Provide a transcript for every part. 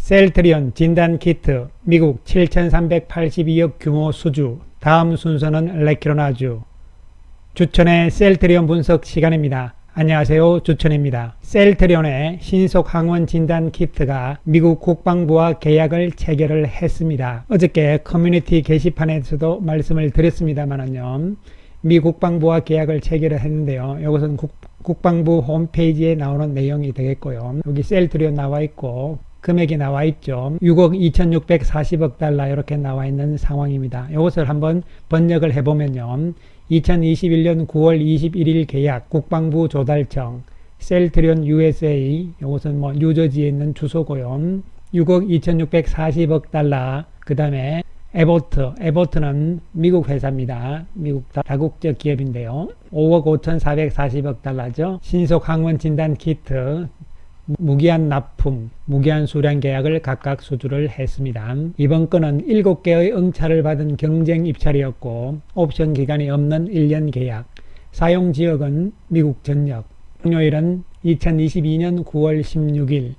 셀트리온 진단키트 미국 7,382억 규모 수주. 다음 순서는 레키로나주. 주천의 셀트리온 분석 시간입니다. 안녕하세요, 주천입니다. 셀트리온의 신속 항원 진단 키트가 미국 국방부와 계약을 체결을 했습니다. 어저께 커뮤니티 게시판에서도 말씀을 드렸습니다만요, 미 국방부와 계약을 체결을 했는데요, 이것은 국방부 홈페이지에 나오는 내용이 되겠고요. 여기 셀트리온 나와 있고 금액이 나와 있죠. 6억 2640억 달러 이렇게 나와 있는 상황입니다. 이것을 한번 번역을 해보면요, 2021년 9월 21일 계약 국방부 조달청 셀트리온 USA, 이것은 뉴저지에 있는 주소고요. 6억 2640억 달러. 그 다음에 에버트는 미국 회사입니다. 미국 다국적 기업인데요. 5억 5440억 달러죠. 신속 항원 진단 키트 무기한 납품, 무기한 수량 계약을 각각 수주를 했습니다. 이번 건은 7개의 응찰을 받은 경쟁 입찰이었고 옵션 기간이 없는 1년 계약, 사용 지역은 미국 전역, 종료일은 2022년 9월 16일,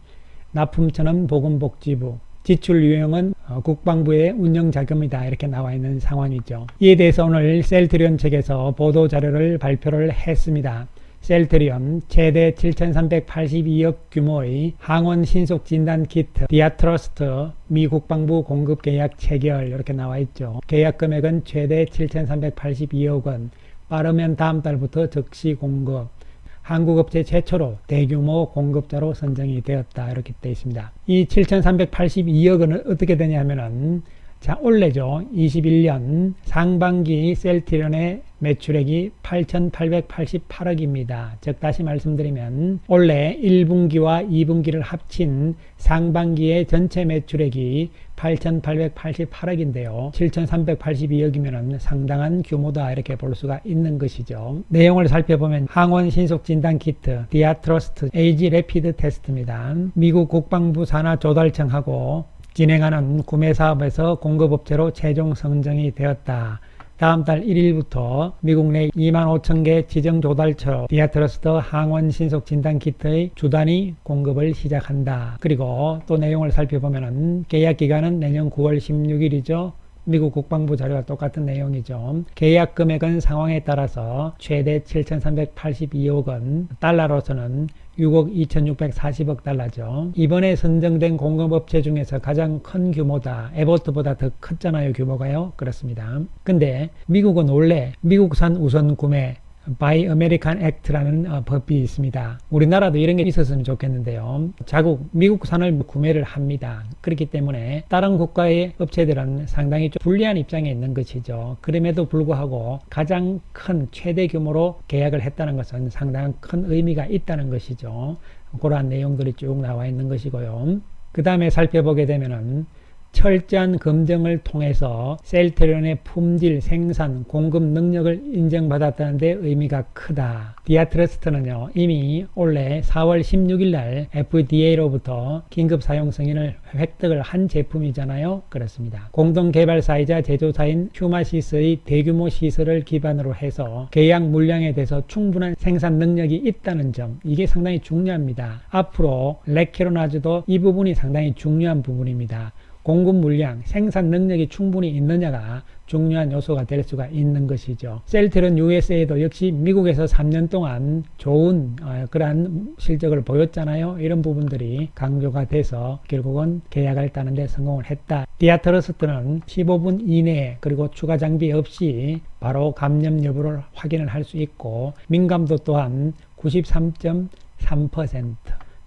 납품처는 보건복지부, 지출 유형은 국방부의 운영자금이다 이렇게 나와 있는 상황이죠. 이에 대해서 오늘 셀트리온 측에서 보도자료를 발표를 했습니다. 셀트리온 최대 7,382억 규모의 항원 신속 진단 키트 디아트러스트 미 국방부 공급 계약 체결 이렇게 나와 있죠. 계약 금액은 최대 7,382억 원, 빠르면 다음 달부터 즉시 공급, 한국 업체 최초로 대규모 공급자로 선정이 되었다 이렇게 되어 있습니다. 이 7,382억 원은 어떻게 되냐면은, 자, 올해죠. 21년 상반기 셀트리온의 매출액이 8,888억입니다. 즉 다시 말씀드리면 올해 1분기와 2분기를 합친 상반기의 전체 매출액이 8,888억인데요. 7,382억이면 상당한 규모다 이렇게 볼 수가 있는 것이죠. 내용을 살펴보면 항원 신속 진단 키트 디아트러스트 에이지 레피드 테스트입니다. 미국 국방부 산하 조달청하고 진행하는 구매 사업에서 공급업체로 최종 선정이 되었다. 다음 달 1일부터 미국 내 25,000개 지정 조달처 디아트러스트 항원 신속 진단 키트의 주 단위 공급을 시작한다. 그리고 또 내용을 살펴보면 계약 기간은 내년 9월 16일이죠. 미국 국방부 자료와 똑같은 내용이죠. 계약 금액은 상황에 따라서 최대 7,382억 원, 달러로서는 6억 2640억 달러죠. 이번에 선정된 공급업체 중에서 가장 큰 규모다. 에버트보다 더 컸잖아요, 규모가요. 그렇습니다. 근데 미국은 원래 미국산 우선 구매 바이 아메리칸 액트라는 법이 있습니다. 우리나라도 이런 게 있었으면 좋겠는데요. 자국 미국산을 구매를 합니다. 그렇기 때문에 다른 국가의 업체들은 상당히 좀 불리한 입장에 있는 것이죠. 그럼에도 불구하고 가장 큰 최대 규모로 계약을 했다는 것은 상당한 큰 의미가 있다는 것이죠. 그러한 내용들이 쭉 나와 있는 것이고요. 그 다음에 살펴보게 되면은 철저한 검증을 통해서 셀트리온의 품질, 생산, 공급 능력을 인정받았다는 데 의미가 크다. 디아트러스트는요, 이미 올해 4월 16일 날 FDA로부터 긴급 사용 승인을 획득을 한 제품이잖아요. 그렇습니다. 공동 개발사이자 제조사인 휴마시스의 대규모 시설을 기반으로 해서 계약 물량에 대해서 충분한 생산 능력이 있다는 점, 이게 상당히 중요합니다. 앞으로 레키로나주도 이 부분이 상당히 중요한 부분입니다. 공급 물량, 생산 능력이 충분히 있느냐가 중요한 요소가 될 수가 있는 것이죠. 셀트리온 USA도 역시 미국에서 3년 동안 좋은 그러한 실적을 보였잖아요. 이런 부분들이 강조가 돼서 결국은 계약을 따는 데 성공을 했다. 디아트러스트는 15분 이내에 그리고 추가 장비 없이 바로 감염 여부를 확인을 할 수 있고, 민감도 또한 93.3%,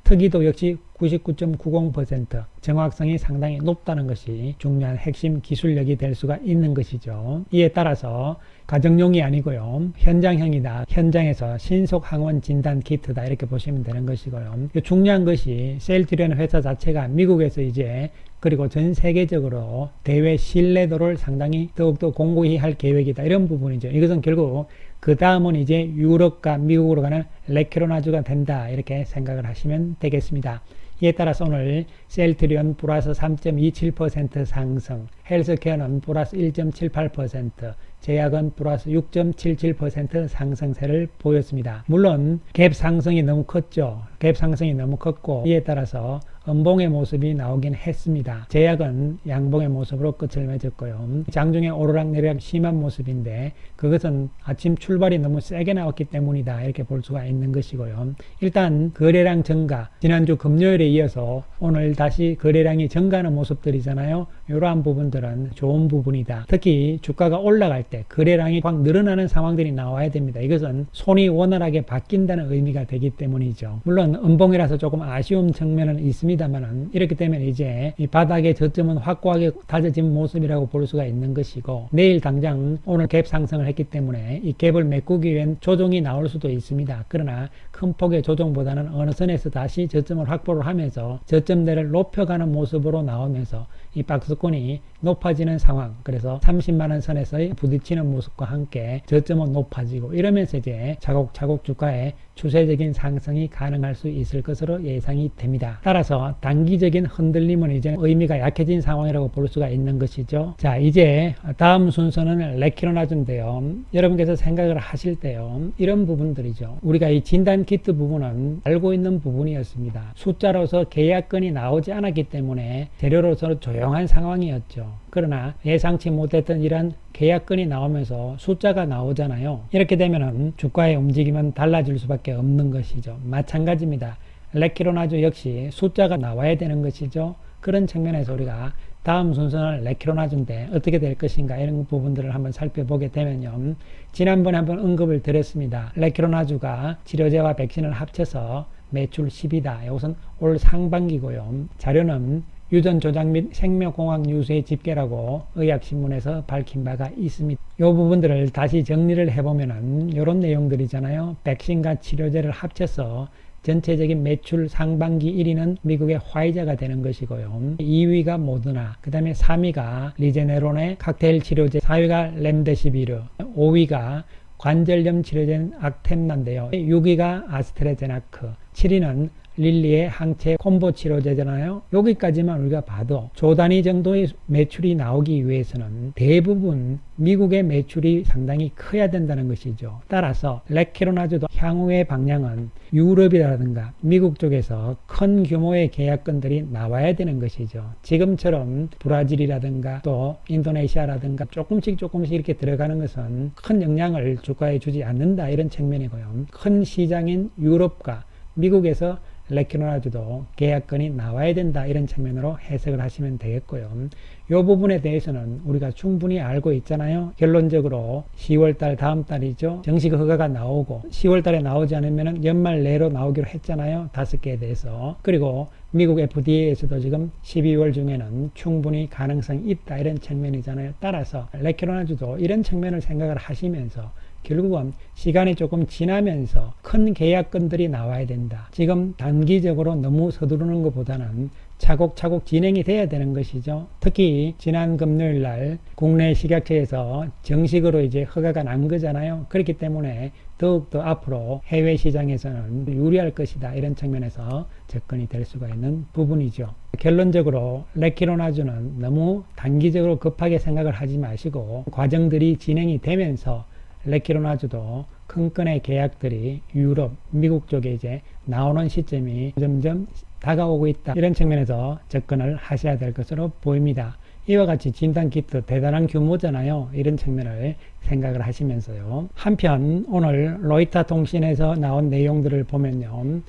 특이도 역시 99.90%, 정확성이 상당히 높다는 것이 중요한 핵심 기술력이 될 수가 있는 것이죠. 이에 따라서 가정용이 아니고요, 현장형이다. 현장에서 신속 항원 진단 키트다 이렇게 보시면 되는 것이고요. 중요한 것이 셀트리온 회사 자체가 미국에서 이제 그리고 전 세계적으로 대외 신뢰도를 상당히 더욱더 공고히 할 계획이다. 이런 부분이죠. 이것은 결국 그 다음은 이제 유럽과 미국으로 가는 레키로나주가 된다 이렇게 생각을 하시면 되겠습니다. 이에 따라서 오늘 셀트리온 플러스 3.27% 상승, 헬스케어는 플러스 1.78%, 제약은 플러스 6.77% 상승세를 보였습니다. 물론 갭 상승이 너무 컸죠. 갭 상승이 너무 컸고, 이에 따라서 음봉의 모습이 나오긴 했습니다. 제약은 양봉의 모습으로 끝을 맺었고요. 장중에 오르락내리락 심한 모습인데 그것은 아침 출발이 너무 세게 나왔기 때문이다 이렇게 볼 수가 있는 것이고요. 일단 거래량 증가, 지난주 금요일에 이어서 오늘 다시 거래량이 증가하는 모습들이잖아요. 이러한 부분들은 좋은 부분이다. 특히 주가가 올라갈 때 거래량이 확 늘어나는 상황들이 나와야 됩니다. 이것은 손이 원활하게 바뀐다는 의미가 되기 때문이죠. 물론 음봉이라서 조금 아쉬운 측면은 있습니다만 이렇기 때문에 이제 이 바닥의 저점은 확고하게 다져진 모습이라고 볼 수가 있는 것이고, 내일 당장 오늘 갭 상승을 했기 때문에 이 갭을 메꾸기 위한 조정이 나올 수도 있습니다. 그러나 큰 폭의 조정보다는 어느 선에서 다시 저점을 확보를 하면서 저점대를 높여가는 모습으로 나오면서 이 박스권이 높아지는 상황, 그래서 30만원 선에서의 부딪히는 모습과 함께 저점은 높아지고 이러면서 이제 차곡차곡 주가의 추세적인 상승이 가능할 수 있을 것으로 예상이 됩니다. 따라서 단기적인 흔들림은 이제 의미가 약해진 상황이라고 볼 수가 있는 것이죠. 자, 이제 다음 순서는 레키로나주인데요. 여러분께서 생각을 하실 때요, 이런 부분들이죠. 우리가 이 진단 키트 부분은 알고 있는 부분이었습니다. 숫자로서 계약건이 나오지 않았기 때문에 재료로서 조용한 상황이었죠. 그러나 예상치 못했던 이런 계약건이 나오면서 숫자가 나오잖아요. 이렇게 되면은 주가의 움직임은 달라질 수밖에 없는 것이죠. 마찬가지입니다. 레키로나주 역시 숫자가 나와야 되는 것이죠. 그런 측면에서 우리가 다음 순서는 레키로나주인데 어떻게 될 것인가 이런 부분들을 한번 살펴보게 되면요, 지난번에 한번 언급을 드렸습니다. 레키로나주가 치료제와 백신을 합쳐서 매출 10이다. 이것은 올 상반기고요. 자료는 유전 조작 및 생명공학 뉴스의 집계라고 의학신문에서 밝힌 바가 있습니다. 이 부분들을 다시 정리를 해보면은 이런 내용들이잖아요. 백신과 치료제를 합쳐서 전체적인 매출 상반기 1위는 미국의 화이자가 되는 것이고요. 2위가 모더나, 그 다음에 3위가 리제네론의 칵테일 치료제, 4위가 렘데시비르, 5위가 관절염 치료제는 악템난데요. 6위가 아스트라제네카, 7위는 릴리의 항체 콤보 치료제잖아요. 여기까지만 우리가 봐도 조 단위 정도의 매출이 나오기 위해서는 대부분 미국의 매출이 상당히 커야 된다는 것이죠. 따라서 레키로나주도 향후의 방향은 유럽이라든가 미국 쪽에서 큰 규모의 계약건들이 나와야 되는 것이죠. 지금처럼 브라질이라든가 또 인도네시아라든가 조금씩 이렇게 들어가는 것은 큰 영향을 주가에 주지 않는다 이런 측면이고요. 큰 시장인 유럽과 미국에서 레키로나주도 계약건이 나와야 된다 이런 측면으로 해석을 하시면 되겠고요. 이 부분에 대해서는 우리가 충분히 알고 있잖아요. 결론적으로 10월달 다음 달이죠. 정식 허가가 나오고 10월달에 나오지 않으면 연말 내로 나오기로 했잖아요. 5개에 대해서. 그리고 미국 FDA에서도 지금 12월 중에는 충분히 가능성이 있다 이런 측면이잖아요. 따라서 레키로나주도 이런 측면을 생각을 하시면서 결국은 시간이 조금 지나면서 큰 계약건들이 나와야 된다. 지금 단기적으로 너무 서두르는 것보다는 차곡차곡 진행이 돼야 되는 것이죠. 특히 지난 금요일 날 국내 식약처에서 정식으로 이제 허가가 난 거잖아요. 그렇기 때문에 더욱더 앞으로 해외 시장에서는 유리할 것이다 이런 측면에서 접근이 될 수가 있는 부분이죠. 결론적으로 레키로나주는 너무 단기적으로 급하게 생각을 하지 마시고 과정들이 진행이 되면서 레키로나주도 큰 건의 계약들이 유럽, 미국 쪽에 이제 나오는 시점이 점점 다가오고 있다. 이런 측면에서 접근을 하셔야 될 것으로 보입니다. 이와 같이 진단키트 대단한 규모잖아요. 이런 측면을 생각을 하시면서요. 한편 오늘 로이터 통신에서 나온 내용들을 보면요,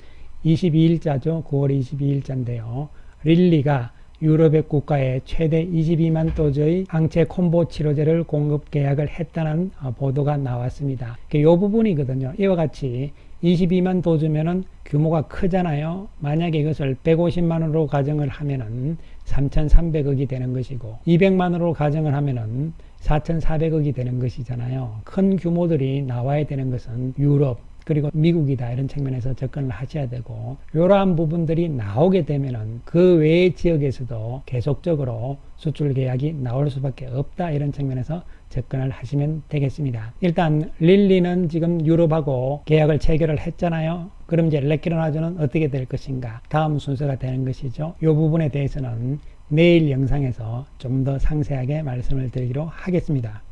22일자죠. 9월 22일자인데요. 릴리가 유럽의 국가에 최대 22만 도즈의 항체 콤보 치료제를 공급 계약을 했다는 보도가 나왔습니다. 이 부분이거든요. 이와 같이 22만 도즈면은 규모가 크잖아요. 만약에 이것을 150만원으로 가정을 하면은 3,300억이 되는 것이고 200만원으로 가정을 하면은 4,400억이 되는 것이잖아요. 큰 규모들이 나와야 되는 것은 유럽 그리고 미국이다 이런 측면에서 접근을 하셔야 되고, 이러한 부분들이 나오게 되면은 그 외의 지역에서도 계속적으로 수출 계약이 나올 수밖에 없다 이런 측면에서 접근을 하시면 되겠습니다. 일단 릴리는 지금 유럽하고 계약을 체결을 했잖아요. 그럼 이제 레키로나주는 어떻게 될 것인가, 다음 순서가 되는 것이죠. 이 부분에 대해서는 내일 영상에서 좀 더 상세하게 말씀을 드리도록 하겠습니다.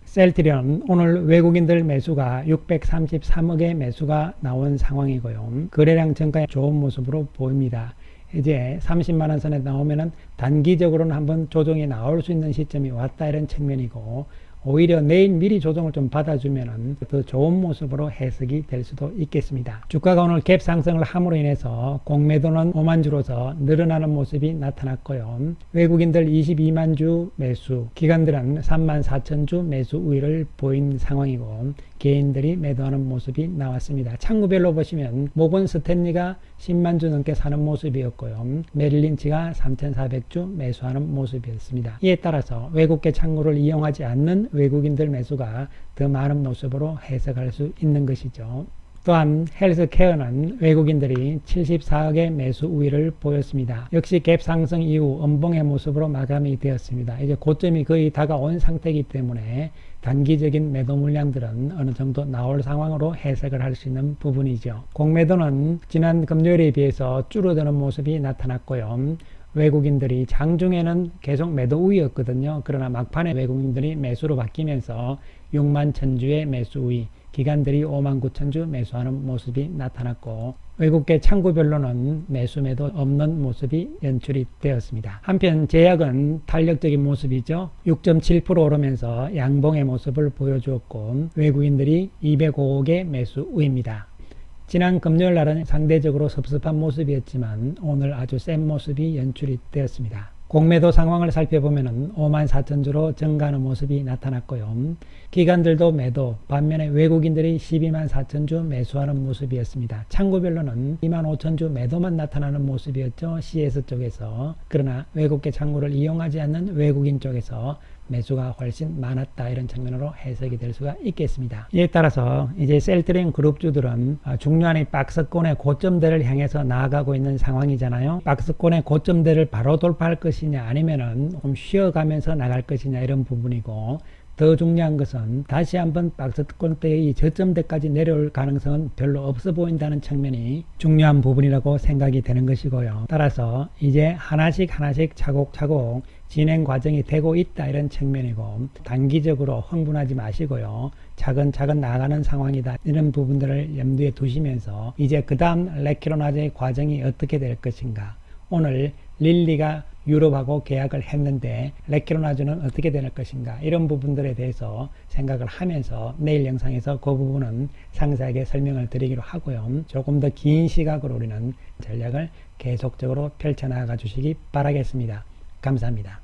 셀트리온 오늘 외국인들 매수가 633억의 매수가 나온 상황이고요. 거래량 증가에 좋은 모습으로 보입니다. 이제 30만원 선에 나오면은 단기적으로는 한번 조정이 나올 수 있는 시점이 왔다 이런 측면이고, 오히려 내일 미리 조정을 좀 받아주면은 더 좋은 모습으로 해석이 될 수도 있겠습니다. 주가가 오늘 갭 상승을 함으로 인해서 공매도는 5만 주로서 늘어나는 모습이 나타났고요. 외국인들 22만 주 매수, 기관들은 3만 4천 주 매수 우위를 보인 상황이고, 개인들이 매도하는 모습이 나왔습니다. 창구별로 보시면 모건 스탠리가 10만 주 넘게 사는 모습이었고요. 메릴린치가 3,400주 매수하는 모습이었습니다. 이에 따라서 외국계 창구를 이용하지 않는 외국인들 매수가 더 많은 모습으로 해석할 수 있는 것이죠. 또한 헬스케어는 외국인들이 74억의 매수 우위를 보였습니다. 역시 갭 상승 이후 음봉의 모습으로 마감이 되었습니다. 이제 고점이 거의 다가온 상태이기 때문에 단기적인 매도 물량들은 어느 정도 나올 상황으로 해석을 할 수 있는 부분이죠. 공매도는 지난 금요일에 비해서 줄어드는 모습이 나타났고요. 외국인들이 장중에는 계속 매도 우위였거든요. 그러나 막판에 외국인들이 매수로 바뀌면서 6만 천주의 매수 우위, 기관들이 5만 9천 주 매수하는 모습이 나타났고, 외국계 창구별로는 매수 매도 없는 모습이 연출이 되었습니다. 한편 제약은 탄력적인 모습이죠. 6.7% 오르면서 양봉의 모습을 보여주었고, 외국인들이 205억의 매수 우위입니다. 지난 금요일 날은 상대적으로 섭섭한 모습이었지만 오늘 아주 센 모습이 연출이 되었습니다. 공매도 상황을 살펴보면 5만 4천 주로 증가하는 모습이 나타났고요. 기관들도 매도, 반면에 외국인들이 12만 4천 주 매수하는 모습이었습니다. 창구별로는 2만 5천 주 매도만 나타나는 모습이었죠. CS 쪽에서. 그러나 외국계 창구를 이용하지 않는 외국인 쪽에서 매수가 훨씬 많았다 이런 측면으로 해석이 될 수가 있겠습니다. 이에 따라서 이제 셀트리온 그룹주들은 중요한 이 박스권의 고점대를 향해서 나아가고 있는 상황이잖아요. 박스권의 고점대를 바로 돌파할 것이냐 아니면은 좀 쉬어가면서 나갈 것이냐 이런 부분이고, 더 중요한 것은 다시 한번 박스권대의 저점대까지 내려올 가능성은 별로 없어 보인다는 측면이 중요한 부분이라고 생각이 되는 것이고요. 따라서 이제 하나씩 차곡차곡 진행 과정이 되고 있다 이런 측면이고, 단기적으로 흥분하지 마시고요. 차근차근 나가는 상황이다 이런 부분들을 염두에 두시면서 이제 그 다음 레키로나즈의 과정이 어떻게 될 것인가, 오늘 릴리가 유럽하고 계약을 했는데 레키로나즈는 어떻게 될 것인가, 이런 부분들에 대해서 생각을 하면서 내일 영상에서 그 부분은 상세하게 설명을 드리기로 하고요. 조금 더 긴 시각으로 우리는 전략을 계속적으로 펼쳐나가 주시기 바라겠습니다. 감사합니다.